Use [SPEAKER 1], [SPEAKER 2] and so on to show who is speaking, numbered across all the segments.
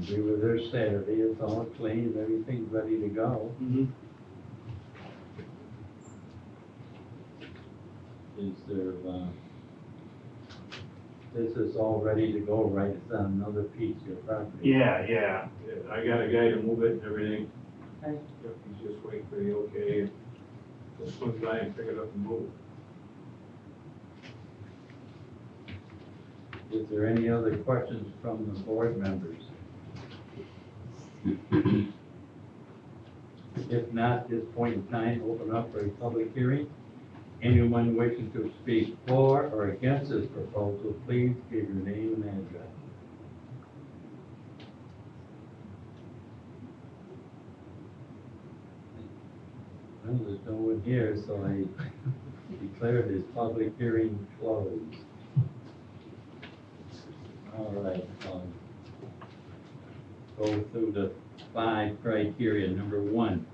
[SPEAKER 1] We were there Saturday, it's all clean, everything's ready to go.
[SPEAKER 2] Mm-hmm.
[SPEAKER 1] Is there, this is all ready to go, right? It's on another piece of your property.
[SPEAKER 2] Yeah, I got a guy to move it and everything.
[SPEAKER 1] Okay.
[SPEAKER 2] Yep, he's just waiting for the okay, and just swing by and pick it up and move.
[SPEAKER 1] Is there any other questions from the board members? If not, at this point in time, open up for a public hearing. Anyone wishing to speak for or against this proposal, please give your name and address. Well, there's no one here, so I declare this public hearing closed. All right, go through the 5 criteria. Number 1,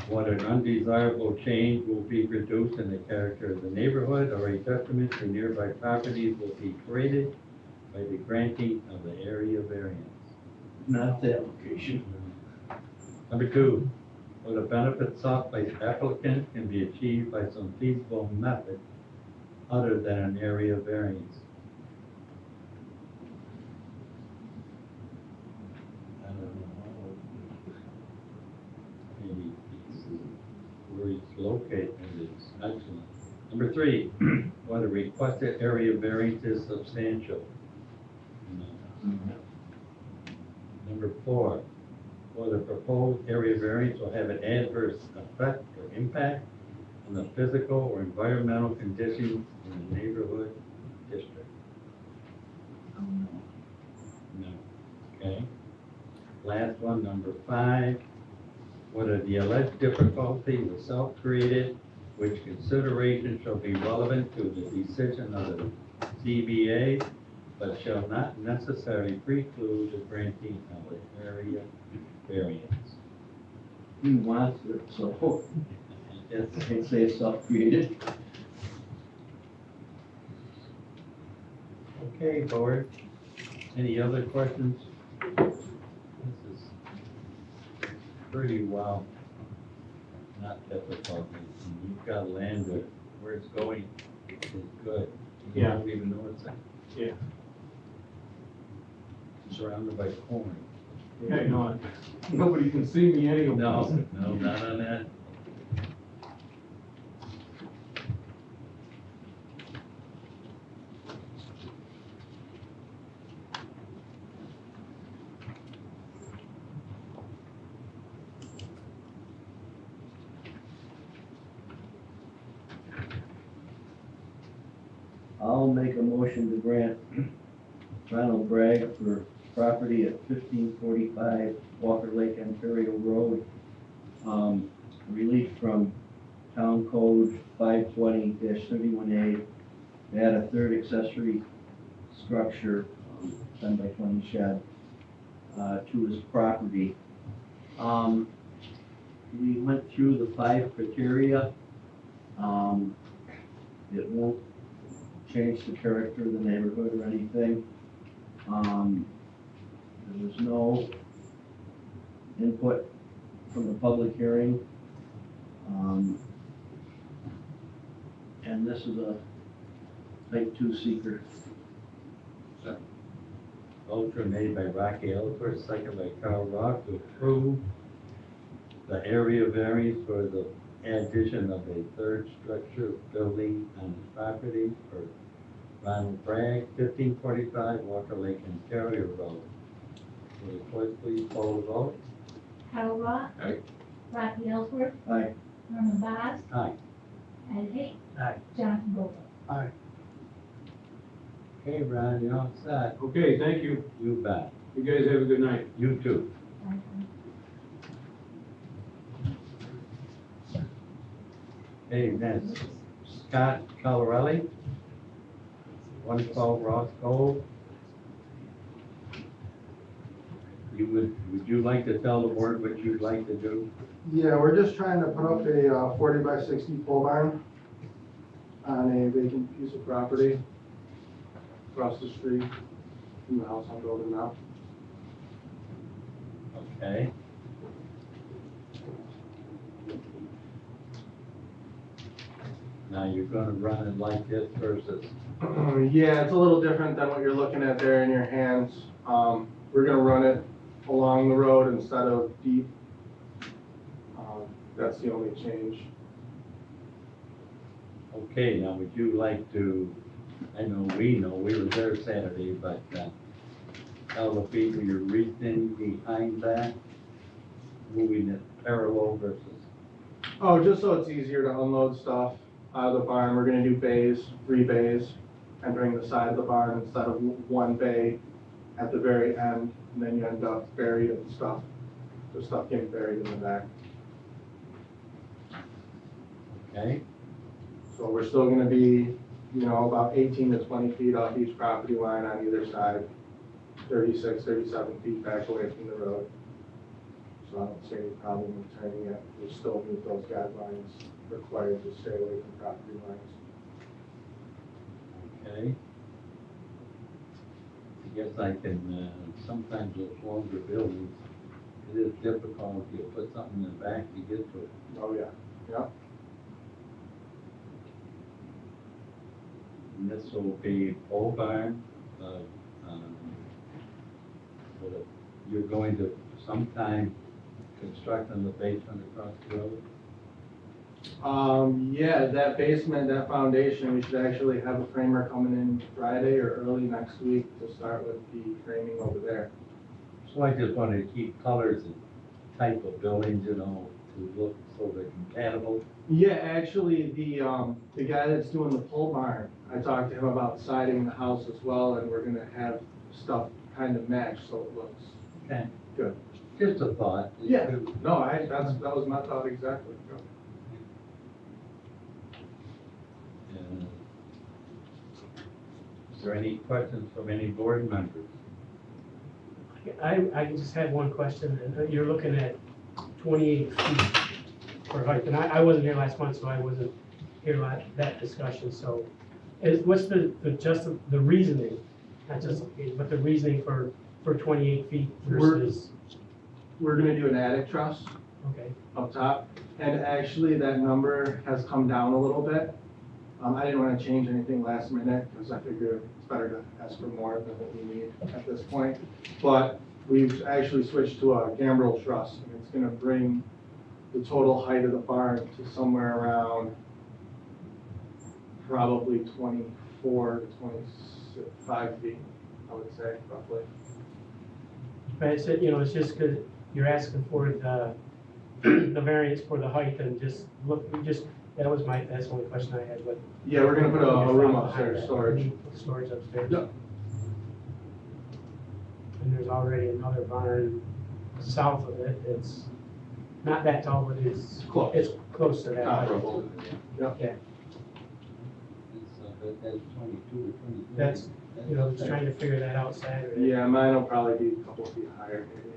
[SPEAKER 1] what an undesirable change will be produced in the character of the neighborhood or a detriment to nearby properties will be created by the granting of the area variance.
[SPEAKER 3] Not the application.
[SPEAKER 1] Number 2, what the benefits sought by the applicant can be achieved by some feasible method other than an area variance. I don't know maybe where it's located is excellent. Number 3, whether requested area variance is substantial. No. Number 4, whether proposed area variance will have an adverse effect or impact on the physical or environmental conditions in the neighborhood district. No. Okay. Last one, number 5, whether the alleged difficulty was self-created, which consideration shall be relevant to the decision of the ZBA, but shall not necessarily preclude the granting of the area variance.
[SPEAKER 3] He wants it, so
[SPEAKER 1] Yes.
[SPEAKER 3] I can say it's self-created.
[SPEAKER 1] Okay, board. Any other questions? This is pretty well not difficult. And you've got land where it's going is good. You
[SPEAKER 2] Yeah.
[SPEAKER 1] don't even know it's
[SPEAKER 2] Yeah.
[SPEAKER 1] surrounded by corn.
[SPEAKER 2] Yeah, no, nobody can see me anyway.
[SPEAKER 1] No, not on that.
[SPEAKER 3] I'll make a motion to grant Ronald Bragg for property at 1545 Walker Lake, Ontario Road. Relief from Town Code 520-31A to add a third accessory structure, 10 by 20 shed, to his property. We went through the 5 criteria. It won't change the character of the neighborhood or anything. There was no input from the public hearing. And this is a type 2 seeker.
[SPEAKER 1] Motion made by Rocky Ellsworth, second by Carl Rock, to approve the area variance for the addition of a third structure building on the property for Ronald Bragg, 1545 Walker Lake, Ontario Road. Will the clerk please call the vote?
[SPEAKER 4] Carl Rock.
[SPEAKER 2] Aye.
[SPEAKER 4] Rocky Ellsworth.
[SPEAKER 3] Aye.
[SPEAKER 4] Norman Vaz.
[SPEAKER 1] Aye.
[SPEAKER 4] Ed Hay.
[SPEAKER 1] Aye.
[SPEAKER 4] Jonathan Goldberg.
[SPEAKER 1] Okay, Ron, you're all set.
[SPEAKER 2] Okay, thank you.
[SPEAKER 1] You bet.
[SPEAKER 2] You guys have a good night.
[SPEAKER 1] You too. Hey, next, Scott Colorelli, 112 Ross Cove. Would you like to tell the board what you'd like to do?
[SPEAKER 5] Yeah, we're just trying to put up a 40 by 60 pole barn on a vacant piece of property across the street from the house I'm building now.
[SPEAKER 1] Okay. Now you're gonna run it like this versus,
[SPEAKER 5] Yeah, it's a little different than what you're looking at there in your hands. We're gonna run it along the road instead of deep. That's the only change.
[SPEAKER 1] okay, now would you like to, I know, we were there Saturday, but, tell the people your reasoning behind that? Moving it parallel versus,
[SPEAKER 5] Oh, just so it's easier to unload stuff out of the barn, we're gonna do bays, 3 bays, and bring the side of the barn instead of one bay at the very end, and then you end up buried in stuff. The stuff getting buried in the back.
[SPEAKER 1] okay?
[SPEAKER 5] So we're still gonna be, about 18 to 20 feet off each property line on either side, 36, 37 feet back away from the road. So I don't see any problem with turning it. We still meet those guidelines required to stay away from property lines.
[SPEAKER 1] Okay. I guess I can, sometimes with longer buildings, it is difficult if you put something in the back to get to it.
[SPEAKER 5] Oh, yeah, yeah.
[SPEAKER 1] And this will be pole barn, so that you're going to sometime construct on the basement across the road.
[SPEAKER 5] Yeah, that basement, that foundation, we should actually have a framer coming in Friday or early next week to start with the framing over there.
[SPEAKER 1] So I just wanted to keep colors and type of buildings, to look so they're compatible.
[SPEAKER 5] Yeah, actually, the guy that's doing the pole barn, I talked to him about siding the house as well, and we're gonna have stuff kind of match, so it looks
[SPEAKER 1] Okay.
[SPEAKER 5] good.
[SPEAKER 1] Just a thought.
[SPEAKER 5] Yeah, no, that was my thought exactly.
[SPEAKER 1] Uh, Is there any questions from any board members?
[SPEAKER 6] I just had one question, and you're looking at 28 feet for height, and I wasn't here last month, so I wasn't here that discussion, so what's the reasoning, not justification, but the reasoning for 28 feet versus,
[SPEAKER 5] We're gonna do an attic truss
[SPEAKER 6] okay,
[SPEAKER 5] up top, and actually that number has come down a little bit. I didn't wanna change anything last minute, because I figured it's better to ask for more than what we need at this point. But we've actually switched to a gambrel truss, and it's gonna bring the total height of the barn to somewhere around probably 24 to 25 feet, I would say, roughly.
[SPEAKER 6] but it's just because you're asking for the variance for the height, and that's the only question I had, but.
[SPEAKER 5] Yeah, we're gonna put a room upstairs, storage.
[SPEAKER 6] Storage upstairs.
[SPEAKER 5] Yep.
[SPEAKER 6] And there's already another barn south of it, it's not that tall, but it's
[SPEAKER 5] Close.
[SPEAKER 6] it's close to that height.
[SPEAKER 5] Comparable. Yep.
[SPEAKER 6] Yeah,
[SPEAKER 1] That's 22 or 23.
[SPEAKER 6] that's, just trying to figure that out Saturday.
[SPEAKER 5] Yeah, mine will probably be a couple feet higher, maybe.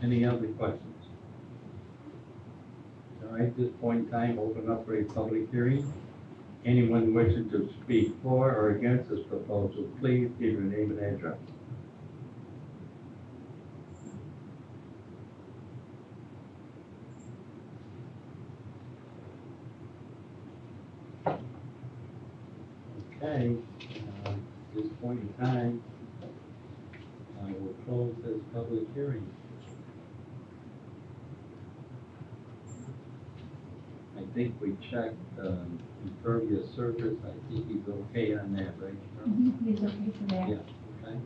[SPEAKER 1] Any other questions? All right, at this point in time, open up for a public hearing. Anyone wishing to speak for or against this proposal, please give your name and address. Okay, at this point in time, I will close this public hearing. I think we checked impervious surface, I think he's okay on that, right? Charlie?
[SPEAKER 4] He's okay for that.
[SPEAKER 1] Yeah, okay.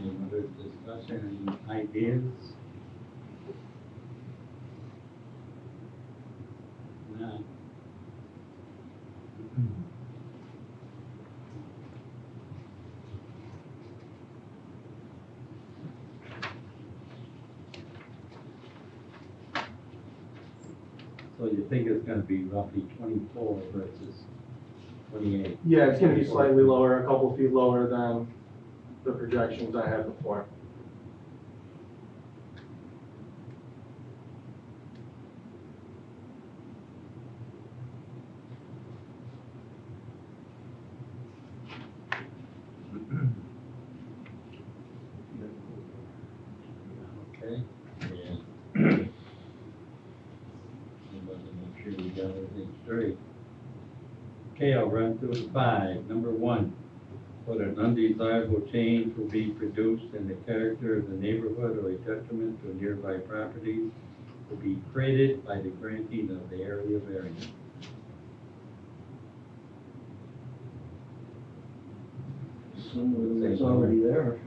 [SPEAKER 1] Any other discussion, any ideas? No. So you think it's gonna be roughly 24 versus 28?
[SPEAKER 5] Yeah, it's gonna be slightly lower, a couple feet lower than the projections I had before.
[SPEAKER 1] Okay, yeah. I want to make sure we got everything straight. Okay, I'll run through the 5. Number 1, whether an undesirable change will be produced in the character of the neighborhood or a detriment to nearby properties will be created by the granting of the area variance.
[SPEAKER 3] Assuming it's already there.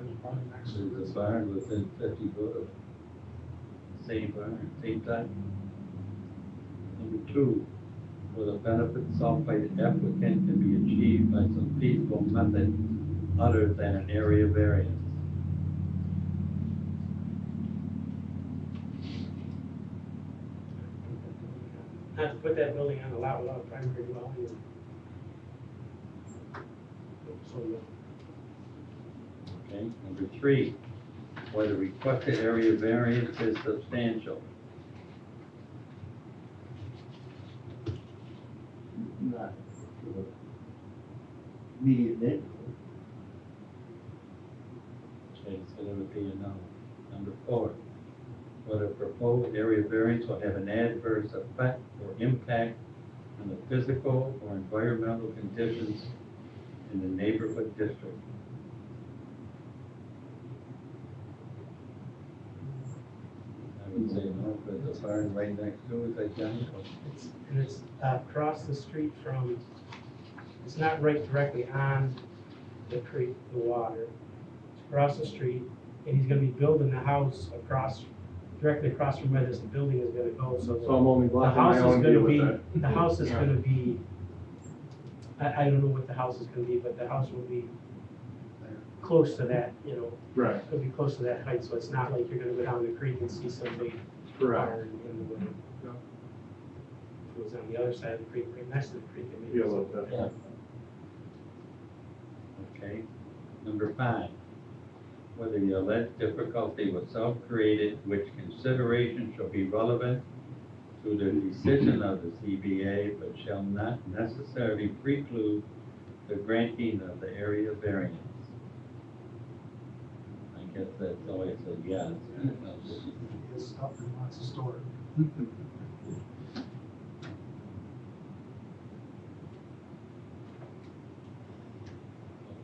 [SPEAKER 1] There's a barn within 50 foot of same barn, same type. Number 2, where the benefit sought by the applicant can be achieved by some feasible method other than an area variance.
[SPEAKER 6] Not to put that building on a lot without a primary dwelling. So, no.
[SPEAKER 1] Okay, number 3, whether requested area variance is substantial.
[SPEAKER 3] Not immediate neighborhood.
[SPEAKER 1] Okay, so that would be a no. Number 4, whether proposed area variance will have an adverse effect or impact on the physical or environmental conditions in the neighborhood district. I would say no, because the barn right next to it is identical.
[SPEAKER 6] It's across the street from, it's not right directly on the creek, the water. It's across the street, and he's gonna be building the house across, directly across from where this building is gonna go, so
[SPEAKER 2] So I'm only
[SPEAKER 6] the
[SPEAKER 2] blocking
[SPEAKER 6] house
[SPEAKER 2] my
[SPEAKER 6] is
[SPEAKER 2] own view
[SPEAKER 6] gonna
[SPEAKER 2] with
[SPEAKER 6] be,
[SPEAKER 2] that.
[SPEAKER 6] the house is
[SPEAKER 2] Yeah.
[SPEAKER 6] gonna be, I don't know what the house is gonna be, but the house will be close to that, you know,
[SPEAKER 2] Right,
[SPEAKER 6] it'll be close to that height, so it's not like you're gonna go down the creek and see some big
[SPEAKER 2] correct.
[SPEAKER 6] barn in the way.
[SPEAKER 2] Yeah.
[SPEAKER 6] If it was on the other side of the creek, right next to the creek, it may
[SPEAKER 2] Be a little bit.
[SPEAKER 1] Yeah. Okay, number 5, whether the alleged difficulty was self-created, which consideration shall be relevant to the decision of the ZBA, but shall not necessarily preclude the granting of the area variance. I guess that's always a yes.
[SPEAKER 7] His stuff and wants to store it.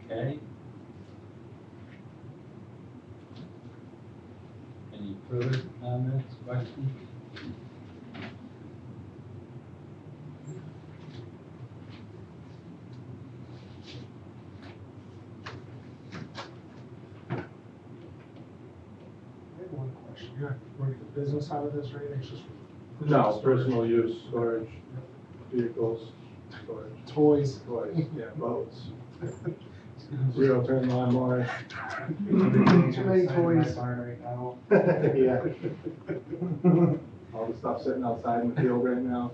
[SPEAKER 1] Okay. Any further comments, questions?
[SPEAKER 7] I have one question. You're not running a business out of this, right? It's just.
[SPEAKER 2] No, personal use, storage, vehicles, storage,
[SPEAKER 7] Toys.
[SPEAKER 2] toys, yeah, boats, zero turn lawnmower.
[SPEAKER 7] Too many toys.
[SPEAKER 2] Yeah. All the stuff sitting outside in the field right now.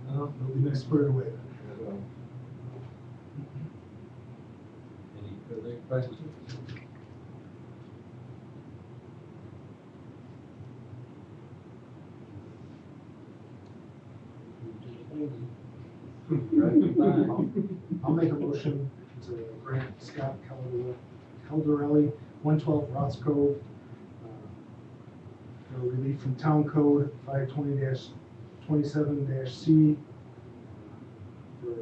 [SPEAKER 7] No, they'll be next squared away.
[SPEAKER 1] Any further questions?
[SPEAKER 7] I'll make a motion to grant Scott Caldarelli, 112 Ross Cove, for relief from town code 520-27-C for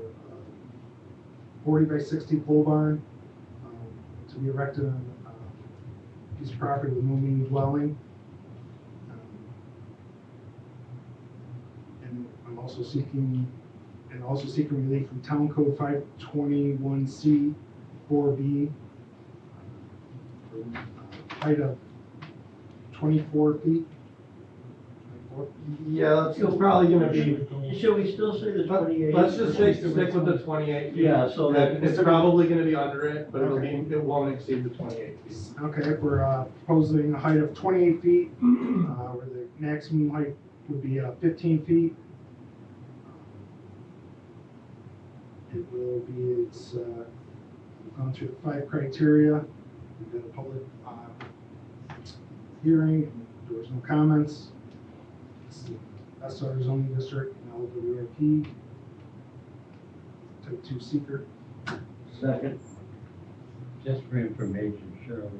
[SPEAKER 7] 40 by 60 pole barn to be erected on a piece of property with no main dwelling. And I'm also seeking relief from town code 521C 4B for height of 24 feet. 24?
[SPEAKER 5] Yeah, it's probably gonna be,
[SPEAKER 3] Should we still say the 28?
[SPEAKER 5] let's just stick with the 28 feet.
[SPEAKER 3] Yeah, so that-
[SPEAKER 5] It's probably gonna be under it, but it won't exceed the 28 feet.
[SPEAKER 7] Okay, we're proposing a height of 28 feet, where the maximum height would be 15 feet. It will be, it's gone through the 5 criteria. We did a public hearing, there was no comments. It's the SR zoning district and LWRP. Type 2 seeker.
[SPEAKER 3] Second.
[SPEAKER 1] Just for information, Cheryl,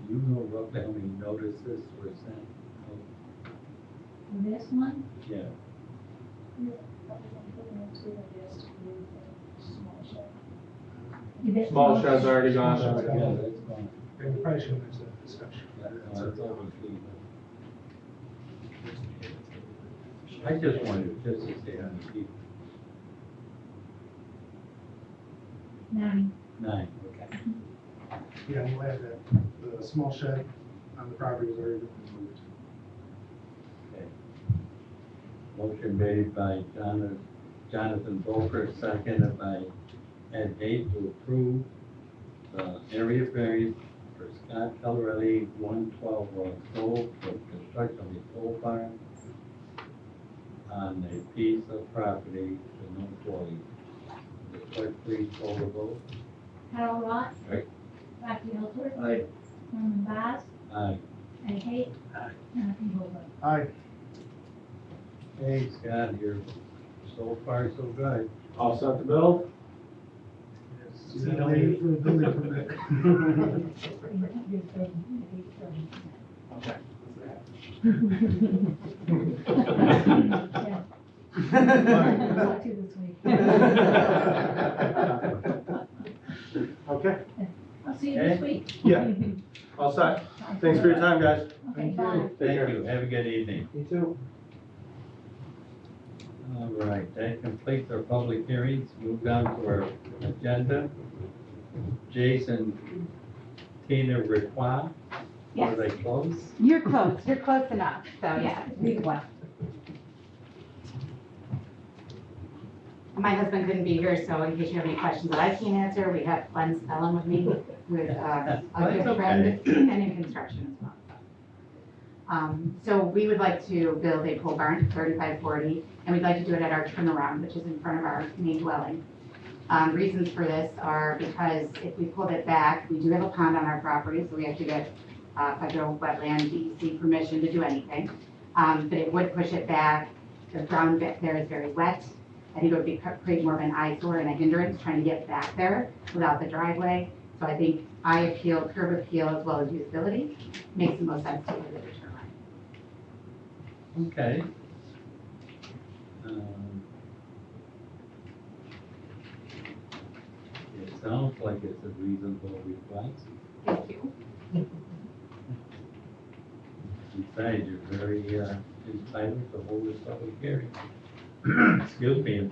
[SPEAKER 1] you know roughly how many notices were sent?
[SPEAKER 4] This one,
[SPEAKER 1] Yeah,
[SPEAKER 4] you bet.
[SPEAKER 5] Small shed's already gone.
[SPEAKER 1] yeah, that's gone.
[SPEAKER 7] And we probably shouldn't have that discussion.
[SPEAKER 1] Yeah, no, that's obviously, I just wanted just to say how many people.
[SPEAKER 4] 9.
[SPEAKER 1] 9, okay.
[SPEAKER 7] Yeah, we'll add that, the small shed on the property has already been removed.
[SPEAKER 1] Okay. Motion made by Jonathan Boker, seconded by Ed Hay to approve the area variance for Scott Colorelli, 112 Rock Road for construction of a pole barn on a piece of property to no dwelling. The clerk please call the vote.
[SPEAKER 4] Harold Roth.
[SPEAKER 1] Aye.
[SPEAKER 4] Rafi Ellsworth.
[SPEAKER 3] Aye.
[SPEAKER 4] Norman Vaz.
[SPEAKER 1] Aye.
[SPEAKER 4] Ed Hay.
[SPEAKER 1] Aye.
[SPEAKER 4] Jonathan Goldberg.
[SPEAKER 7] Aye.
[SPEAKER 1] Hey, Scott, you're so far so good.
[SPEAKER 5] All set to build?
[SPEAKER 7] See that lady for the building permit.
[SPEAKER 5] Okay.
[SPEAKER 4] Yeah. I'll talk to you this week.
[SPEAKER 5] Okay,
[SPEAKER 4] I'll see you this week.
[SPEAKER 5] Yeah. all set. Thanks for your time, guys.
[SPEAKER 4] Okay, bye.
[SPEAKER 1] Thank you. Have a good evening.
[SPEAKER 5] You too.
[SPEAKER 1] All right, that completes our public hearings. Move down to our agenda. Jason, Tina Requa, are
[SPEAKER 8] Yes,
[SPEAKER 1] they close?
[SPEAKER 8] you're close enough, so yeah, big one. My husband couldn't be here, so in case you have any questions that I can't answer, we have Glenn Spellin with me, with a
[SPEAKER 1] That's
[SPEAKER 8] good friend, and in construction as well. So we would like to build a pole barn, 3540, and we'd like to do it at our turnaround, which is in front of our main dwelling. Reasons for this are because if we pulled it back, we do have a pond on our property, so we have to get federal wetland DEC permission to do anything. But it would push it back. The ground bit there is very wet. I think it would create more of an eyesore and a hindrance trying to get back there without the driveway. So I think curb appeal, as well as usability, makes the most sense to do the turn line.
[SPEAKER 1] Okay. It sounds like it's a reasonable request.
[SPEAKER 8] Thank you.
[SPEAKER 1] Besides, you're very entitled to hold this public hearing. Excuse me,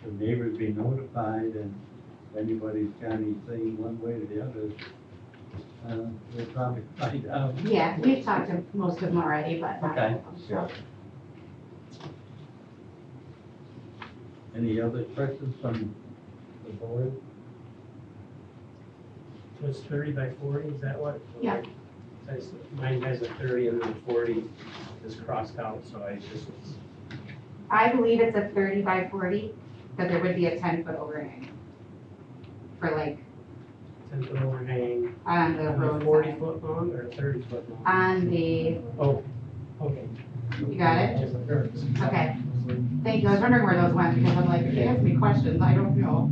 [SPEAKER 1] the neighbors be notified, and if anybody's got anything one way or the other, we'll probably find out.
[SPEAKER 8] Yeah, we've talked to most of them already, but not all
[SPEAKER 1] Okay,
[SPEAKER 8] of them.
[SPEAKER 1] sure. Any other questions from the board?
[SPEAKER 6] So it's 30 by 40, is that what?
[SPEAKER 8] Yeah.
[SPEAKER 6] Mine has a 30 and then 40 is crossed out, so I just was.
[SPEAKER 8] I believe it's a 30 by 40, but there would be a 10-foot overhang for like
[SPEAKER 6] 10-foot overhang,
[SPEAKER 8] on the
[SPEAKER 6] on the
[SPEAKER 8] road
[SPEAKER 6] 40
[SPEAKER 8] side.
[SPEAKER 6] foot long or 30 foot long?
[SPEAKER 8] On the,
[SPEAKER 6] Oh, okay.
[SPEAKER 8] you got it? Okay. Thank you. I was wondering where those went because I'm like, if you ask me questions, I don't know.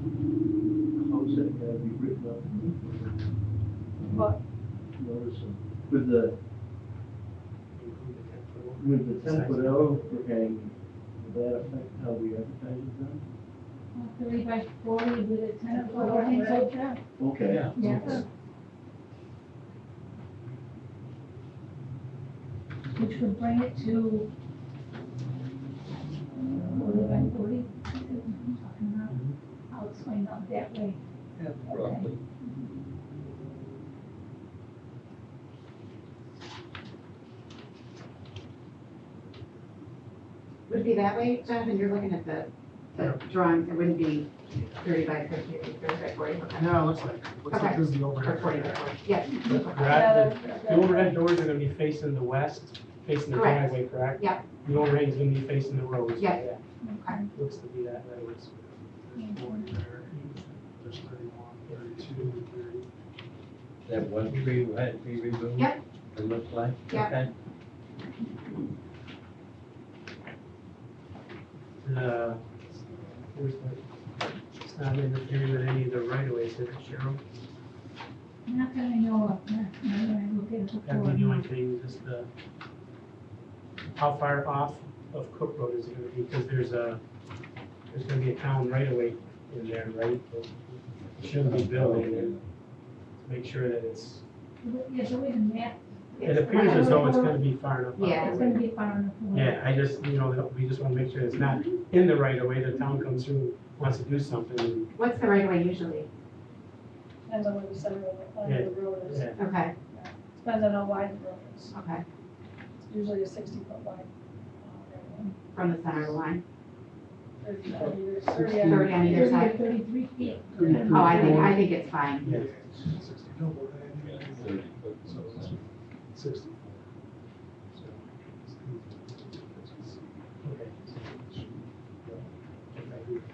[SPEAKER 3] How's that gotta be written up?
[SPEAKER 8] What?
[SPEAKER 3] Notice with the, with the 10-foot overhang, would that affect how we advertise it then?
[SPEAKER 4] 30 by 40 with a 10-foot overhang, so yeah.
[SPEAKER 3] Okay.
[SPEAKER 1] Yeah.
[SPEAKER 4] Yeah. Which would bring it to 40 by 40. I'm talking about. I'll explain that that way.
[SPEAKER 1] Yeah, roughly.
[SPEAKER 8] Would it be that way, Jonathan? You're looking at the drawings. It wouldn't be 30 by 50, it'd be 30 by 40. Okay.
[SPEAKER 7] Yeah, it looks like this is the
[SPEAKER 8] Or
[SPEAKER 7] overhead.
[SPEAKER 8] 40 by 40. Yeah.
[SPEAKER 6] The overhead doors are gonna be facing the west, facing the
[SPEAKER 8] Correct.
[SPEAKER 6] driveway, correct?
[SPEAKER 8] Yeah.
[SPEAKER 6] The overhang's gonna be facing the road. so
[SPEAKER 8] Yeah.
[SPEAKER 4] Okay.
[SPEAKER 6] Looks to be that way.
[SPEAKER 7] There's 40 there, there's 31, 32, 30.
[SPEAKER 1] That one tree had to be removed?
[SPEAKER 8] Yep.
[SPEAKER 1] It looks like?
[SPEAKER 8] Yep.
[SPEAKER 1] Okay.
[SPEAKER 6] Where's the It's not interfering with any of the right of ways, is it, Cheryl?
[SPEAKER 4] Not that I know of, not that I look at it
[SPEAKER 6] That'd
[SPEAKER 4] before.
[SPEAKER 6] be the only thing, just the, how far off of Cook Road is it gonna be? Because there's gonna be a town right of way in there, right? It shouldn't be building there. To make sure that it's,
[SPEAKER 4] Yeah, the way the map,
[SPEAKER 6] it appears as though it's gonna be far enough. out
[SPEAKER 8] Yeah.
[SPEAKER 4] it's
[SPEAKER 6] the way.
[SPEAKER 4] gonna be far enough away.
[SPEAKER 6] Yeah, I just, we just wanna make sure it's not in the right of way, the town comes through, wants to do something, and,
[SPEAKER 8] What's the right of way usually?
[SPEAKER 9] Depends on where the center of the road is.
[SPEAKER 6] yeah.
[SPEAKER 8] Okay,
[SPEAKER 9] Depends on how wide the road is.
[SPEAKER 8] okay,
[SPEAKER 9] It's usually a 60-foot wide.
[SPEAKER 8] from the center of the line.
[SPEAKER 9] 30 on either
[SPEAKER 8] 30 on either
[SPEAKER 4] 30
[SPEAKER 8] side.
[SPEAKER 4] or 33 feet.
[SPEAKER 8] Oh, I think it's fine.
[SPEAKER 6] Yeah.
[SPEAKER 1] 30 foot, so it's
[SPEAKER 7] 60.
[SPEAKER 6] Okay.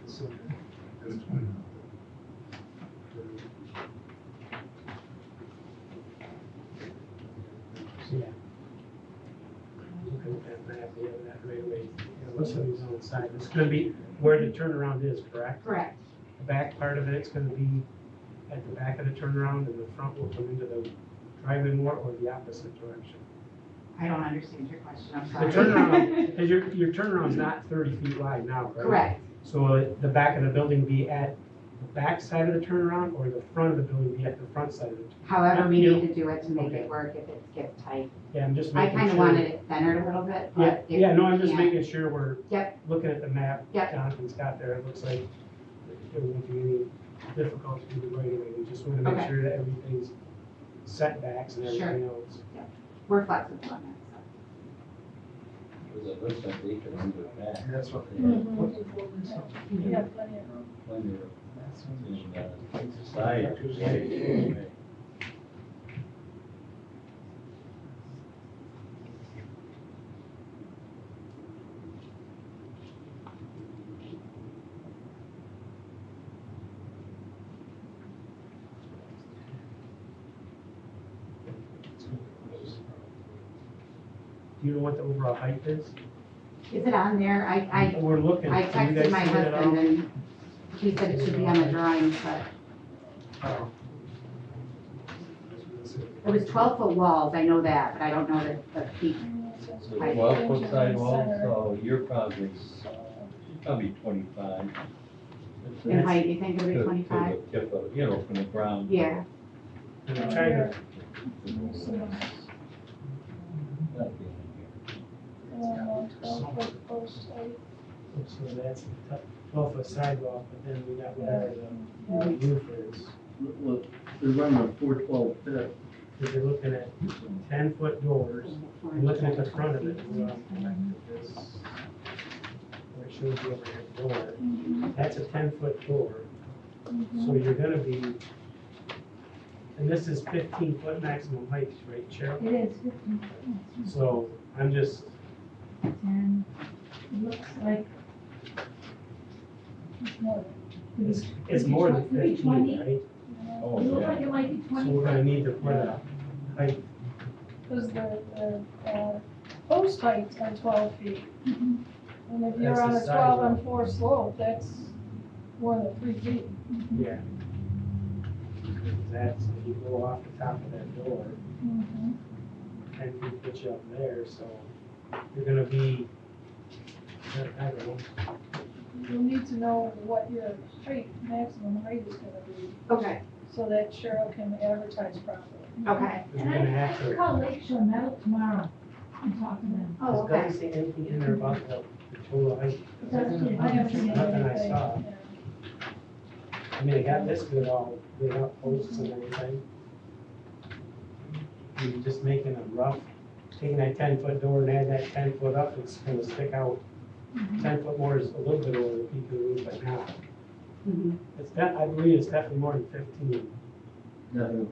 [SPEAKER 7] So,
[SPEAKER 6] Yeah. Looking at that map, yeah, that right away, what's on the other side, it's gonna be where the turnaround is, correct?
[SPEAKER 8] Correct.
[SPEAKER 6] The back part of it's gonna be at the back of the turnaround, and the front will come into the driveway more, or the opposite direction?
[SPEAKER 8] I don't understand your question, I'm
[SPEAKER 6] The
[SPEAKER 8] sorry.
[SPEAKER 6] turnaround, because your turnaround's not 30 feet wide now, right?
[SPEAKER 8] Correct.
[SPEAKER 6] So the back of the building be at the back side of the turnaround, or the front of the building be at the front side of the?
[SPEAKER 8] However, we
[SPEAKER 6] You-
[SPEAKER 8] need to do it to make
[SPEAKER 6] Okay.
[SPEAKER 8] it work if it gets tight.
[SPEAKER 6] Yeah, I'm just
[SPEAKER 8] I
[SPEAKER 6] making sure.
[SPEAKER 8] kind of wanted it centered a little bit,
[SPEAKER 6] Yeah,
[SPEAKER 8] but if
[SPEAKER 6] yeah, no,
[SPEAKER 8] we
[SPEAKER 6] I'm just
[SPEAKER 8] can't-
[SPEAKER 6] making sure we're
[SPEAKER 8] Yep.
[SPEAKER 6] looking at the map.
[SPEAKER 8] Yep.
[SPEAKER 6] Jonathan's got there, it looks like there won't be any difficulty with the right of way. We just want to make
[SPEAKER 8] Okay.
[SPEAKER 6] sure that everything's setbacks and
[SPEAKER 8] Sure.
[SPEAKER 6] everything else.
[SPEAKER 8] We're flexible on that,
[SPEAKER 1] Because it looks like they can move it back.
[SPEAKER 7] That's what.
[SPEAKER 9] You have plenty of room.
[SPEAKER 1] Plenty of, in the side.
[SPEAKER 6] Do you know what the overall height is?
[SPEAKER 8] so. Is it on there?
[SPEAKER 6] We're looking.
[SPEAKER 8] I
[SPEAKER 6] Can you
[SPEAKER 8] texted
[SPEAKER 6] guys
[SPEAKER 8] my
[SPEAKER 6] see it at all?
[SPEAKER 8] husband and he said it should be on the drawings, but
[SPEAKER 6] Oh,
[SPEAKER 8] it was 12-foot walls, I know that, but I don't know the feet.
[SPEAKER 1] So 12-foot sidewalk, so you're probably 25.
[SPEAKER 8] In height, you think it'll be
[SPEAKER 1] To
[SPEAKER 8] 25?
[SPEAKER 1] the tip of, from the ground.
[SPEAKER 8] Yeah,
[SPEAKER 6] I'm trying to,
[SPEAKER 1] That'd be in
[SPEAKER 9] 12-foot post height.
[SPEAKER 6] so that's a 12-foot sidewalk, but then we got whatever the roof is.
[SPEAKER 3] Look, they're running a 412 pit.
[SPEAKER 6] If you're looking at 10-foot doors, and looking at the front of it, well, this, where it shows the overhead door, that's a 10-foot door. So you're gonna be, and this is 15-foot maximum height, right, Cheryl?
[SPEAKER 4] It is 15 foot.
[SPEAKER 6] So I'm just,
[SPEAKER 4] And it looks like
[SPEAKER 9] It's more
[SPEAKER 6] it's more than
[SPEAKER 4] Could be
[SPEAKER 6] 15,
[SPEAKER 4] 20.
[SPEAKER 6] right?
[SPEAKER 4] It
[SPEAKER 1] Oh,
[SPEAKER 4] looks
[SPEAKER 1] yeah.
[SPEAKER 4] like it might be
[SPEAKER 6] So
[SPEAKER 4] 20.
[SPEAKER 6] we're gonna need to put a height,
[SPEAKER 9] because the post heights are 12 feet.
[SPEAKER 4] Mhm.
[SPEAKER 9] And if
[SPEAKER 6] That's
[SPEAKER 9] you're on
[SPEAKER 6] the
[SPEAKER 9] a 12 on
[SPEAKER 6] sidewalk.
[SPEAKER 9] 4 slope, that's more than 3 feet.
[SPEAKER 6] yeah. That's, if you go off the top of that door,
[SPEAKER 4] Mhm.
[SPEAKER 6] 10 feet puts you up there, so you're gonna be, I don't know,
[SPEAKER 9] You'll need to know what your maximum height is gonna be,
[SPEAKER 8] okay,
[SPEAKER 9] so that Cheryl can advertise properly.
[SPEAKER 8] okay.
[SPEAKER 6] you're
[SPEAKER 4] And
[SPEAKER 6] gonna
[SPEAKER 4] I
[SPEAKER 6] have
[SPEAKER 4] can
[SPEAKER 6] to.
[SPEAKER 4] call Lakeshore Metal tomorrow and talk to them.
[SPEAKER 8] Oh,
[SPEAKER 6] It
[SPEAKER 8] okay.
[SPEAKER 6] doesn't say anything in there about the total height.
[SPEAKER 4] It doesn't.
[SPEAKER 9] I haven't seen
[SPEAKER 6] Nothing I
[SPEAKER 9] anything.
[SPEAKER 6] saw.
[SPEAKER 9] Yeah.
[SPEAKER 6] I mean, I got this good all, lit up posts and everything. You're just making a rough, taking that 10-foot door and add that 10 foot up, it's gonna stick out. 10 foot more is a little bit over the peak of the roof, but now,
[SPEAKER 8] Mhm.
[SPEAKER 6] I believe it's definitely more than 15.
[SPEAKER 3] Definitely.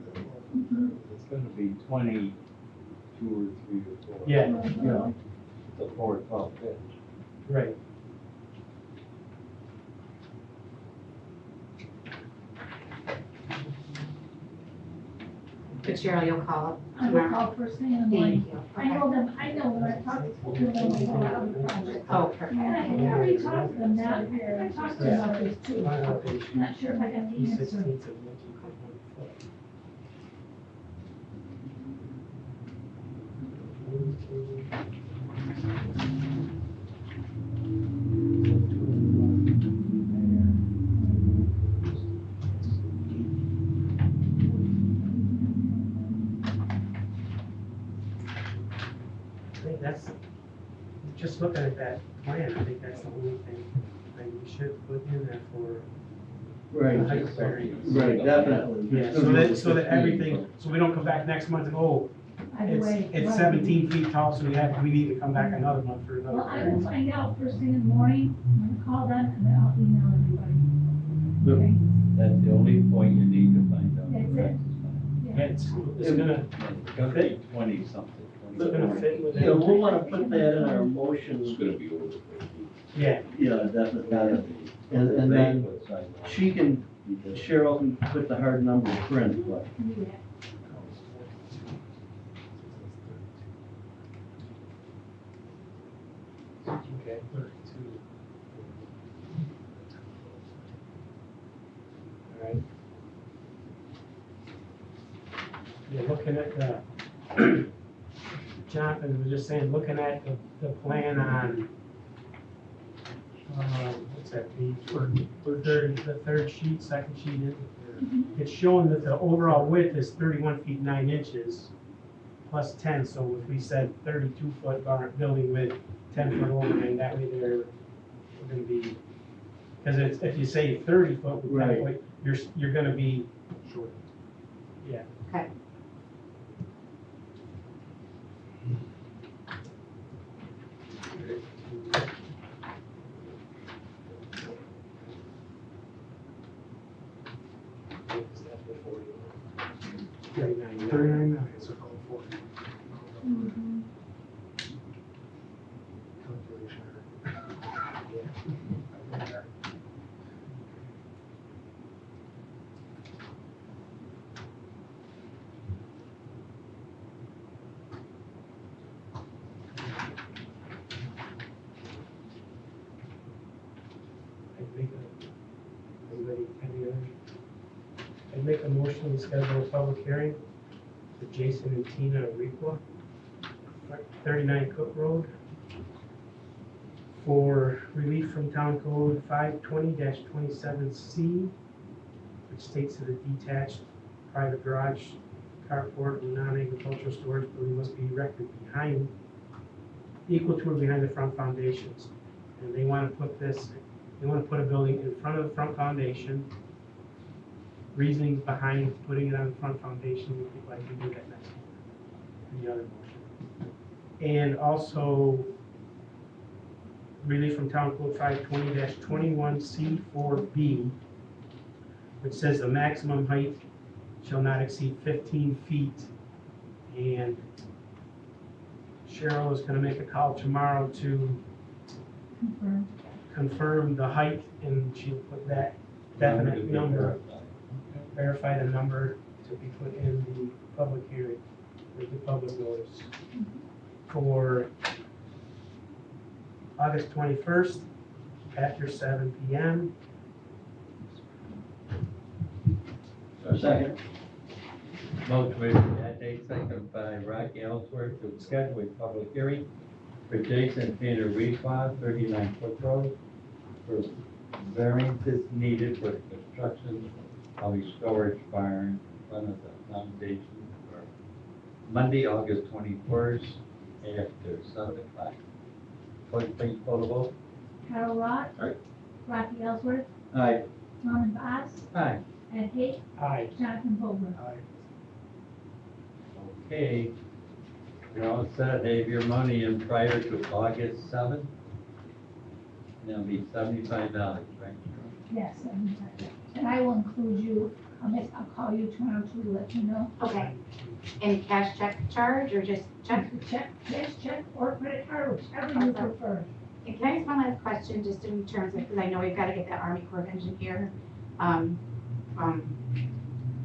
[SPEAKER 1] It's gonna be 22 or 3 or 4.
[SPEAKER 6] Yeah,
[SPEAKER 3] Yeah.
[SPEAKER 1] The 412 pitch.
[SPEAKER 6] right.
[SPEAKER 8] But Cheryl, you'll call
[SPEAKER 4] I will
[SPEAKER 8] tomorrow?
[SPEAKER 4] call first thing in the morning.
[SPEAKER 8] Thank you.
[SPEAKER 4] I know them, I talked to them about the project.
[SPEAKER 8] Oh,
[SPEAKER 4] And
[SPEAKER 8] perfect.
[SPEAKER 4] I already talked to them now, I talked to them about this too. I'm not sure if I got the answer.
[SPEAKER 6] 16th of 19.1 foot. I think that's, just looking at that plan, I think that's the only thing that we should put in there for
[SPEAKER 3] Right,
[SPEAKER 6] the height variance.
[SPEAKER 3] right, definitely.
[SPEAKER 6] Yeah, so that everything, so we don't come back next month and, oh,
[SPEAKER 4] Either way.
[SPEAKER 6] it's
[SPEAKER 4] right.
[SPEAKER 6] 17 feet tall, so we need to come back another month for another
[SPEAKER 4] Well, I will
[SPEAKER 6] variance.
[SPEAKER 4] find out first thing in the morning, I'm gonna call them and then I'll email everybody. Okay?
[SPEAKER 1] That's the only point you need to find out.
[SPEAKER 4] That's
[SPEAKER 1] The
[SPEAKER 4] it.
[SPEAKER 1] rest is fine.
[SPEAKER 4] Yeah.
[SPEAKER 6] It's gonna,
[SPEAKER 1] It's gonna be 20-something,
[SPEAKER 6] it's gonna fit with
[SPEAKER 3] Yeah,
[SPEAKER 6] it.
[SPEAKER 3] we'll wanna put that in our
[SPEAKER 2] It's
[SPEAKER 3] motion,
[SPEAKER 2] gonna be over.
[SPEAKER 6] Yeah,
[SPEAKER 3] yeah, definitely. And then she can, Cheryl can put the hard number print, but
[SPEAKER 4] Yeah.
[SPEAKER 6] okay. All right. Yeah, looking at the, Jonathan was just saying, looking at the plan on, what's that, the third sheet, second sheet, it's showing that the overall width is 31 feet 9 inches plus 10, so if we said 32 foot barn building with 10 foot overhang, that way they're gonna be, because it's, if you say 30 foot with 10
[SPEAKER 3] Right.
[SPEAKER 6] foot, you're gonna be short. Yeah.
[SPEAKER 8] Okay.
[SPEAKER 6] Thirty-nine.
[SPEAKER 7] 39.9, so call it 40.
[SPEAKER 4] Mhm.
[SPEAKER 7] Calculation error.
[SPEAKER 6] I'd make a motion to schedule a public hearing for Jason and Tina Requa, 39 Cook Road, for relief from Town Code 520-27C, which states that a detached private garage, carport, and non-agricultural storage building must be erected behind, equal to or behind the front foundations. And they want to put this, they want to put a building in front of the front foundation. Reasonings behind putting it on the front foundation, we think like we do that next one, in the other motion. And also, relief from Town Code 520-21C4B, which says the maximum height shall not exceed 15 feet. And Cheryl is gonna make a call tomorrow to confirm the height, and she'll put that definite number, verify the number to be put in the public hearing, or the public notice, for August 21st, after 7 PM.
[SPEAKER 3] Second.
[SPEAKER 1] Motion made by Matt Day, seconded by Rocky Ellsworth to schedule a public hearing for Jason Peter Requa, 39 Cook Road, for variances needed for the construction of a storage barn in front of the foundation for Monday, August 21st, after 7 o'clock. Clerk, please call the vote.
[SPEAKER 4] Carol Rock.
[SPEAKER 2] Aye.
[SPEAKER 4] Rocky Ellsworth,
[SPEAKER 3] Aye.
[SPEAKER 4] Norman Vaz,
[SPEAKER 1] Aye.
[SPEAKER 4] Ed Hay,
[SPEAKER 6] Aye.
[SPEAKER 4] Jonathan Vogler.
[SPEAKER 1] Okay. You're all set. Have your money in prior to August 7th. That'll be $75, right?
[SPEAKER 4] Yes, and I will include you, I'll call you tomorrow too to let you know.
[SPEAKER 8] Okay. And cash check charge or just check?
[SPEAKER 4] Check, cash check or credit card, whichever you prefer.
[SPEAKER 8] And can I ask one last question, just in terms of, because I know we've got to get that Army Corps of Engineer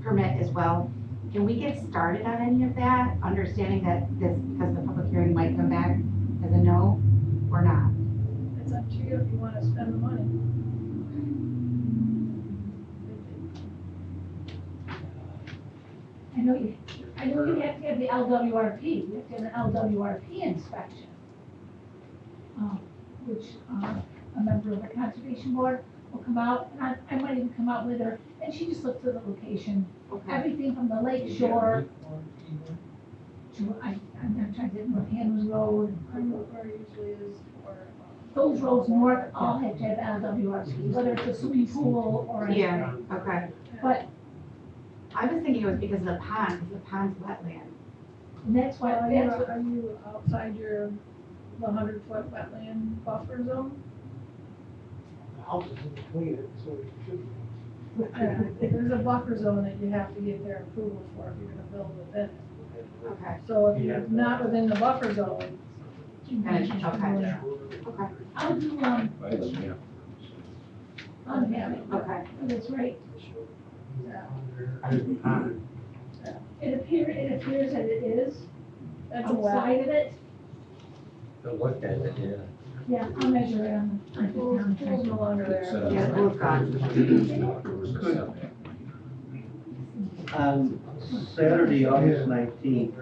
[SPEAKER 8] permit as well. Can we get started on any of that, understanding that this, because the public hearing might come back as a no or not?
[SPEAKER 9] It's up to you if you wanna spend the money.
[SPEAKER 4] I know you have to have the LWRP, you have to have an LWRP inspection. Which, a member of the conservation board will come out, and I might even come out with her, and she just looks at the location,
[SPEAKER 8] Okay,
[SPEAKER 4] everything from the lake shore to, I'm not trying to think, North Hammond Road,
[SPEAKER 9] Where it usually is for,
[SPEAKER 4] those roads north all have to have LWRP, whether it's a swimming pool or anything.
[SPEAKER 8] yeah, okay.
[SPEAKER 4] But,
[SPEAKER 8] I was thinking it was because of the pond, because the pond's wetland.
[SPEAKER 4] and that's why,
[SPEAKER 9] are
[SPEAKER 4] that's
[SPEAKER 9] you outside the 100-foot wetland buffer zone?
[SPEAKER 7] The house is in between it, so it should be.
[SPEAKER 9] Yeah, there's a buffer zone that you have to get their approval for if you're gonna build within it.
[SPEAKER 8] Okay,
[SPEAKER 9] So if you're not within the buffer zone,
[SPEAKER 8] okay, okay,
[SPEAKER 4] I'll do, I'll have it,
[SPEAKER 8] okay.
[SPEAKER 4] that's right.
[SPEAKER 6] Uh,
[SPEAKER 4] It appears that it is
[SPEAKER 9] that's a well.
[SPEAKER 4] outside of it.
[SPEAKER 1] To look at it, yeah.
[SPEAKER 4] Yeah, I'll measure it on the
[SPEAKER 9] Pool's
[SPEAKER 4] town.
[SPEAKER 9] no longer there.
[SPEAKER 8] Yeah, the pool's gone.
[SPEAKER 3] On Saturday, August 19th,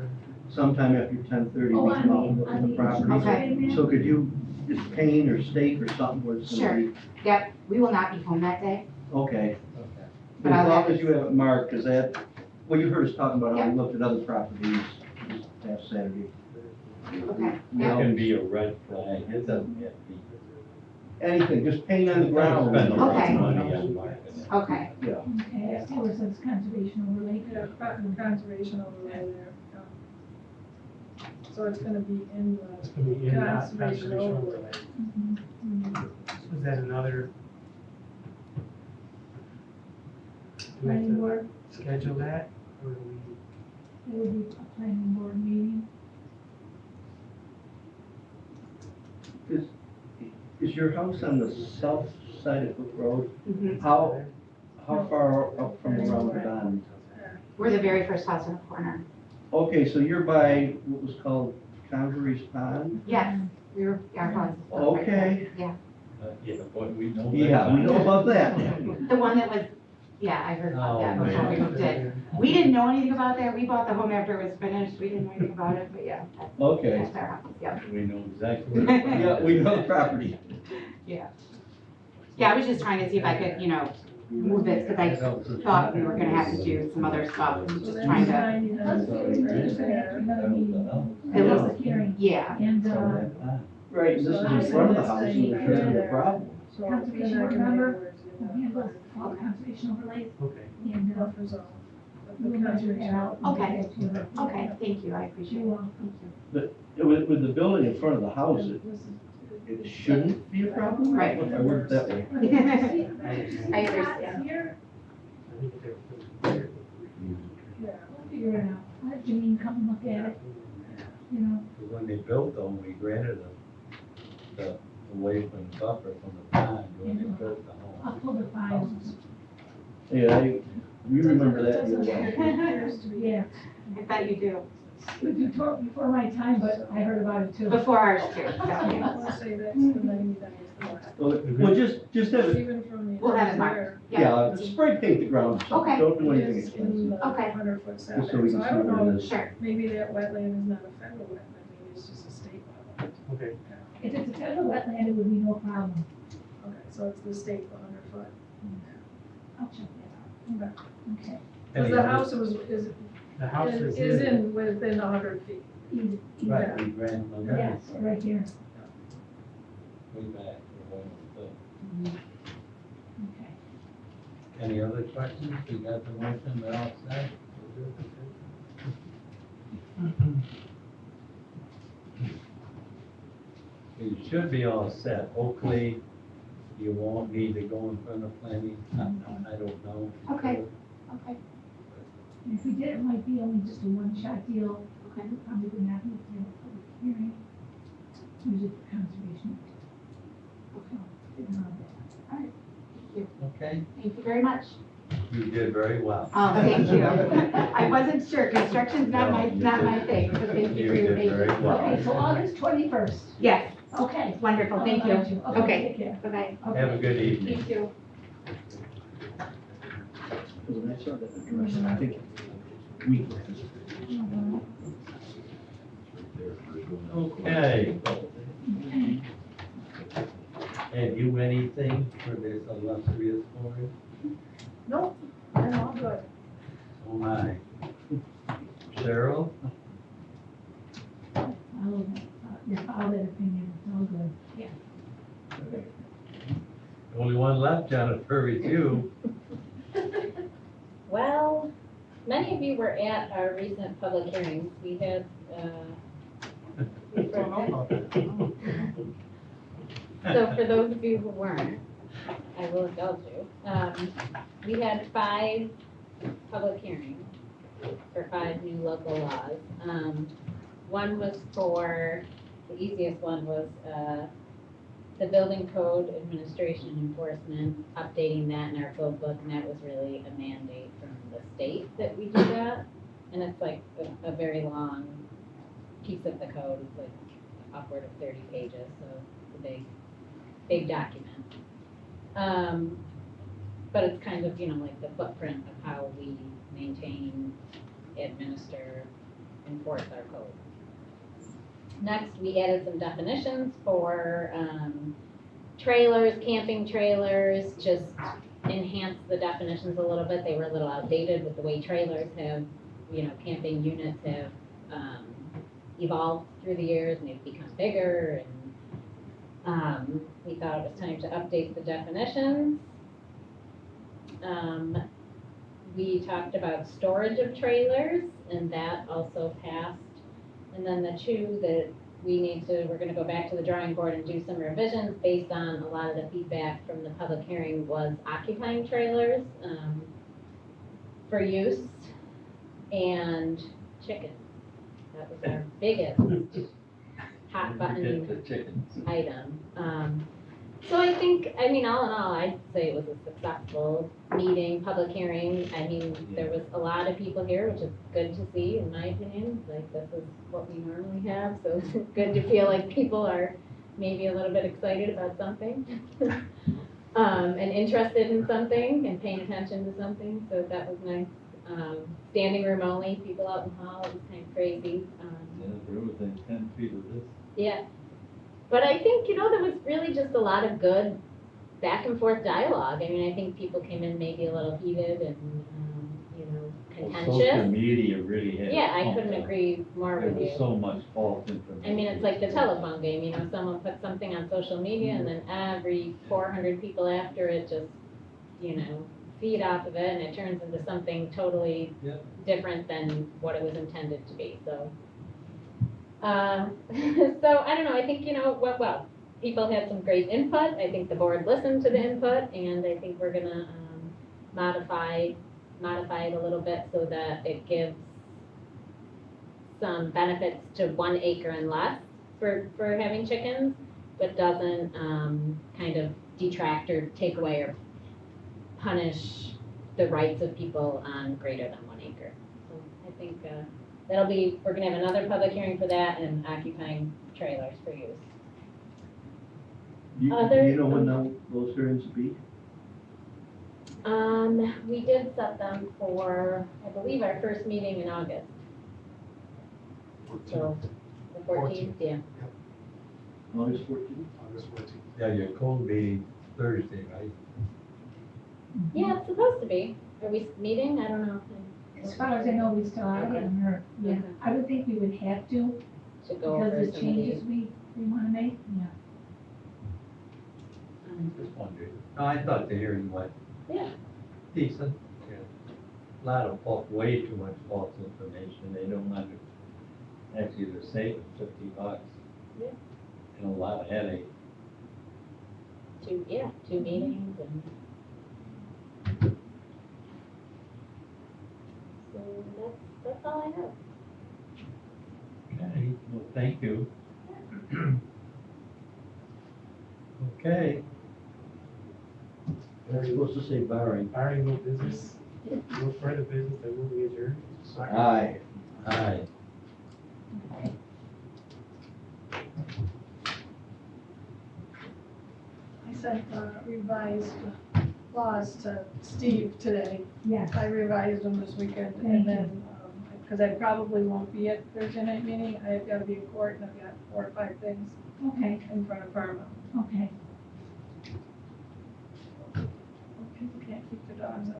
[SPEAKER 3] sometime after 10:30,
[SPEAKER 4] Oh,
[SPEAKER 3] we come out and look at
[SPEAKER 4] on
[SPEAKER 3] the
[SPEAKER 4] the.
[SPEAKER 3] property.
[SPEAKER 8] Okay.
[SPEAKER 3] So could you just paint or stake or something where it's gonna be?
[SPEAKER 8] Yep, we will not be home that day.
[SPEAKER 3] Okay,
[SPEAKER 1] Okay.
[SPEAKER 8] But
[SPEAKER 3] as
[SPEAKER 8] I'll
[SPEAKER 3] long
[SPEAKER 8] have
[SPEAKER 3] as
[SPEAKER 8] it-
[SPEAKER 3] you have it marked, because that, well, you heard us talking about how we
[SPEAKER 8] Yeah.
[SPEAKER 3] looked at other properties this past Saturday.
[SPEAKER 8] Okay,
[SPEAKER 1] It
[SPEAKER 8] yeah,
[SPEAKER 1] can be a red flag, it doesn't have to be.
[SPEAKER 3] Anything, just paint on the ground.
[SPEAKER 1] Spend a lot
[SPEAKER 8] Okay.
[SPEAKER 1] of money on marking it.
[SPEAKER 8] okay,
[SPEAKER 4] Okay, I see where it says conservation overlay.
[SPEAKER 9] Yeah, conservation overlay there. yeah. So it's gonna be in
[SPEAKER 6] It's
[SPEAKER 9] the
[SPEAKER 6] gonna be in that
[SPEAKER 9] conservation
[SPEAKER 6] conservation
[SPEAKER 9] overlay.
[SPEAKER 6] overlay.
[SPEAKER 4] Mhm.
[SPEAKER 6] Is that another? Do we have
[SPEAKER 4] Planning
[SPEAKER 6] to
[SPEAKER 4] board,
[SPEAKER 6] schedule that, or do we?
[SPEAKER 4] it would be a planning board meeting.
[SPEAKER 3] Is your house on the south side of Hook Road?
[SPEAKER 8] mhm.
[SPEAKER 3] How far up from around the bend?
[SPEAKER 8] We're the very first house in the corner.
[SPEAKER 3] Okay, so you're by what was called Convery's Pond?
[SPEAKER 8] Yes, we were, our house is built right there.
[SPEAKER 3] Okay.
[SPEAKER 8] Yeah,
[SPEAKER 1] Yeah, boy, we know that.
[SPEAKER 3] Yeah, we know about that.
[SPEAKER 8] the one that was, yeah, I heard about that
[SPEAKER 1] Oh,
[SPEAKER 8] before we
[SPEAKER 1] man.
[SPEAKER 8] moved in. We didn't know anything about that, we bought the home after it was finished, we didn't know anything about it, but yeah,
[SPEAKER 3] Okay.
[SPEAKER 8] that's our house, yep.
[SPEAKER 1] We know exactly where.
[SPEAKER 3] Yeah, we know the property.
[SPEAKER 8] Yeah, I was just trying to see if I could, move this, because I thought we were gonna have to do some other stuff, and
[SPEAKER 9] So
[SPEAKER 8] just
[SPEAKER 9] there's
[SPEAKER 8] trying to,
[SPEAKER 9] 99 feet right there.
[SPEAKER 4] Another meeting,
[SPEAKER 8] It was-
[SPEAKER 4] public hearing,
[SPEAKER 8] yeah,
[SPEAKER 4] and,
[SPEAKER 3] Right, this is in front of the house, so there shouldn't be a problem.
[SPEAKER 9] So
[SPEAKER 4] Conservation
[SPEAKER 9] you're not gonna
[SPEAKER 4] remember?
[SPEAKER 9] be able to do
[SPEAKER 4] handles
[SPEAKER 9] that.
[SPEAKER 4] all conservation overlays,
[SPEAKER 6] Okay.
[SPEAKER 4] and,
[SPEAKER 9] Buffer zone. But the
[SPEAKER 4] we'll measure that
[SPEAKER 9] conservation-
[SPEAKER 4] out. and
[SPEAKER 8] Okay.
[SPEAKER 4] get that to you.
[SPEAKER 8] okay, thank you, I appreciate
[SPEAKER 4] You're
[SPEAKER 8] it,
[SPEAKER 4] welcome.
[SPEAKER 8] thank you.
[SPEAKER 3] With the building in front of the house,
[SPEAKER 9] This is-
[SPEAKER 3] it shouldn't be a problem?
[SPEAKER 8] Right.
[SPEAKER 3] I worked that way.
[SPEAKER 8] I understand.
[SPEAKER 4] Here,
[SPEAKER 6] I think they're-
[SPEAKER 9] Yeah.
[SPEAKER 4] we'll figure it out, I'll have Janine come and look at it, you know.
[SPEAKER 1] When they built them, we granted them the away from the buffer from the pond when they built the
[SPEAKER 4] I'll
[SPEAKER 1] home.
[SPEAKER 4] pull the files,
[SPEAKER 3] Yeah, we remember that.
[SPEAKER 9] Doesn't-
[SPEAKER 3] deal
[SPEAKER 9] doesn't
[SPEAKER 3] well.
[SPEAKER 9] appears to be-
[SPEAKER 4] yeah,
[SPEAKER 8] I bet you do,
[SPEAKER 4] before my time, but I heard about it too.
[SPEAKER 8] before ours too, so,
[SPEAKER 9] I
[SPEAKER 8] yeah.
[SPEAKER 9] wanna say that's the 99
[SPEAKER 3] Well, just have it,
[SPEAKER 9] Even from the.
[SPEAKER 8] We'll have it
[SPEAKER 9] there,
[SPEAKER 8] marked.
[SPEAKER 3] yeah, spray paint the ground, so
[SPEAKER 8] Okay.
[SPEAKER 3] don't do
[SPEAKER 9] it
[SPEAKER 3] anything
[SPEAKER 9] is in
[SPEAKER 3] expensive.
[SPEAKER 9] the
[SPEAKER 8] Okay.
[SPEAKER 9] 100-foot
[SPEAKER 3] Just so we
[SPEAKER 9] setback,
[SPEAKER 3] can
[SPEAKER 9] so
[SPEAKER 3] see
[SPEAKER 9] I don't
[SPEAKER 3] where
[SPEAKER 9] know,
[SPEAKER 3] it is.
[SPEAKER 8] Sure,
[SPEAKER 9] maybe that wetland is not a federal wetland, maybe it's just a state wetland.
[SPEAKER 6] Okay.
[SPEAKER 4] If it's a federal wetland, it would be no problem,
[SPEAKER 9] Okay, so it's the state 100-foot.
[SPEAKER 4] I'll check that out, okay,
[SPEAKER 9] Because
[SPEAKER 1] Any
[SPEAKER 9] the
[SPEAKER 1] other-
[SPEAKER 9] house
[SPEAKER 6] The house
[SPEAKER 9] is
[SPEAKER 6] is
[SPEAKER 9] in within 100 feet.
[SPEAKER 4] easy, easy,
[SPEAKER 1] Right, we granted them.
[SPEAKER 4] yes, right here,
[SPEAKER 1] Way back. for when it was built.
[SPEAKER 4] okay.
[SPEAKER 1] Any other questions? We got the motion, we're all set? You should be all set. Hopefully, you won't need to go in front of planning. I don't know.
[SPEAKER 8] Okay. okay,
[SPEAKER 4] And if we did, it might be only just a one-shot deal,
[SPEAKER 8] okay.
[SPEAKER 4] we probably wouldn't have to have a public hearing, usually for conservation.
[SPEAKER 8] Okay.
[SPEAKER 4] Didn't know that.
[SPEAKER 8] Thank you.
[SPEAKER 1] Okay,
[SPEAKER 8] Thank you very much.
[SPEAKER 1] You did very well.
[SPEAKER 8] Oh, thank you. I wasn't sure, construction's not my thing, so thank you for your
[SPEAKER 1] You did very
[SPEAKER 8] patience.
[SPEAKER 1] well.
[SPEAKER 4] Okay, so August 21st,
[SPEAKER 8] Yes,
[SPEAKER 4] okay.
[SPEAKER 8] wonderful, thank
[SPEAKER 4] I'll
[SPEAKER 8] you.
[SPEAKER 4] invite
[SPEAKER 8] Okay,
[SPEAKER 4] Take care.
[SPEAKER 8] bye-bye.
[SPEAKER 1] Have a
[SPEAKER 4] Okay.
[SPEAKER 1] good evening.
[SPEAKER 8] You too.
[SPEAKER 3] When I saw that address, I think we.
[SPEAKER 1] Okay. Have you anything for this illustrious board?
[SPEAKER 9] Nope, I'm all good.
[SPEAKER 1] Oh my. Cheryl?
[SPEAKER 4] Your father opinion, it's all good.
[SPEAKER 1] Only one left, Jennifer, is you.
[SPEAKER 10] Well, many of you were at our recent public hearings. We had, so for those of you who weren't, I will indulge you. We had 5 public hearings for 5 new local laws. One was for, the easiest one was, the building code administration and enforcement, updating that in our code book, and that was really a mandate from the state that we do that. And it's like a very long piece of the code, it's like upward of 30 pages, so it's a big document. But it's kind of, like the footprint of how we maintain, administer, enforce our code. Next, we added some definitions for trailers, camping trailers, just enhanced the definitions a little bit. They were a little outdated with the way trailers have, camping units have evolved through the years and they've become bigger. And we thought it was time to update the definitions. We talked about storage of trailers, and that also passed. And then the 2 that we're gonna go back to the drawing board and do some revisions based on a lot of the feedback from the public hearing was occupying trailers, for use, and chicken. That was our biggest hot button
[SPEAKER 1] Get the chickens.
[SPEAKER 10] item. So I think, all in all, I'd say it was a successful meeting, public hearing. There was a lot of people here, which is good to see, in my opinion. Like, this is what we normally have, so it's good to feel like people are maybe a little bit excited about something. And interested in something and paying attention to something, so that was nice. Standing room only, people out in the hall, it was kind of crazy.
[SPEAKER 1] There was 10 feet of this.
[SPEAKER 10] Yeah, but I think, there was really just a lot of good back and forth dialogue. I think people came in maybe a little heated and,
[SPEAKER 1] Social
[SPEAKER 10] contentious.
[SPEAKER 1] media really had.
[SPEAKER 10] Yeah, I couldn't agree more
[SPEAKER 1] There
[SPEAKER 10] with
[SPEAKER 1] was
[SPEAKER 10] you.
[SPEAKER 1] so much false information.
[SPEAKER 10] It's like the telephone game, someone puts something on social media and then every 400 people after it just, feed off of it and it turns into something totally
[SPEAKER 1] Yep.
[SPEAKER 10] different than what it was intended to be, so. So I don't know, I think, went well. People had some great input. I think the board listened to the input, and I think we're gonna modify it a little bit so that it gives some benefits to 1 acre and less for having chickens, but doesn't kind of detract or take away or punish the rights of people on greater than 1 acre. So I think we're gonna have another public hearing for that and occupying trailers for use.
[SPEAKER 3] You know when those hearings will be?
[SPEAKER 10] We did set them for, I believe, our first meeting in August, so the 14th, yeah.
[SPEAKER 3] August 14th?
[SPEAKER 7] August 14th.
[SPEAKER 1] Yeah, your code meeting Thursday, right?
[SPEAKER 10] Yeah, it's supposed to be. Are we meeting? I don't know.
[SPEAKER 4] As far as I know, we still are, yeah,
[SPEAKER 10] Okay.
[SPEAKER 4] I would think we would have to,
[SPEAKER 10] To go over
[SPEAKER 4] because the
[SPEAKER 10] some of these.
[SPEAKER 4] changes we wanna make, yeah.
[SPEAKER 1] Just wondering. No, I thought the hearing went
[SPEAKER 10] Yeah.
[SPEAKER 1] decent. Yeah. A lot of way too much false information. They don't actually, they're saving $50.
[SPEAKER 10] Yeah.
[SPEAKER 1] And a lot of headache.
[SPEAKER 10] 2 meetings and. So that's all I have.
[SPEAKER 1] Okay, well, thank you. Okay.
[SPEAKER 3] You're supposed to say barring.
[SPEAKER 6] Barring no business, further business, I move we adjourn.
[SPEAKER 3] Aye.
[SPEAKER 1] Aye.
[SPEAKER 9] I sent revised laws to Steve today.
[SPEAKER 4] Yes,
[SPEAKER 9] I revised them this weekend,
[SPEAKER 4] Thank
[SPEAKER 9] and then, because I probably won't be at Thursday night meeting, I've got to be in court, and I've got 4 or 5 things
[SPEAKER 4] okay,
[SPEAKER 9] in front of Paramount.
[SPEAKER 4] okay.
[SPEAKER 9] People can't keep their dogs out.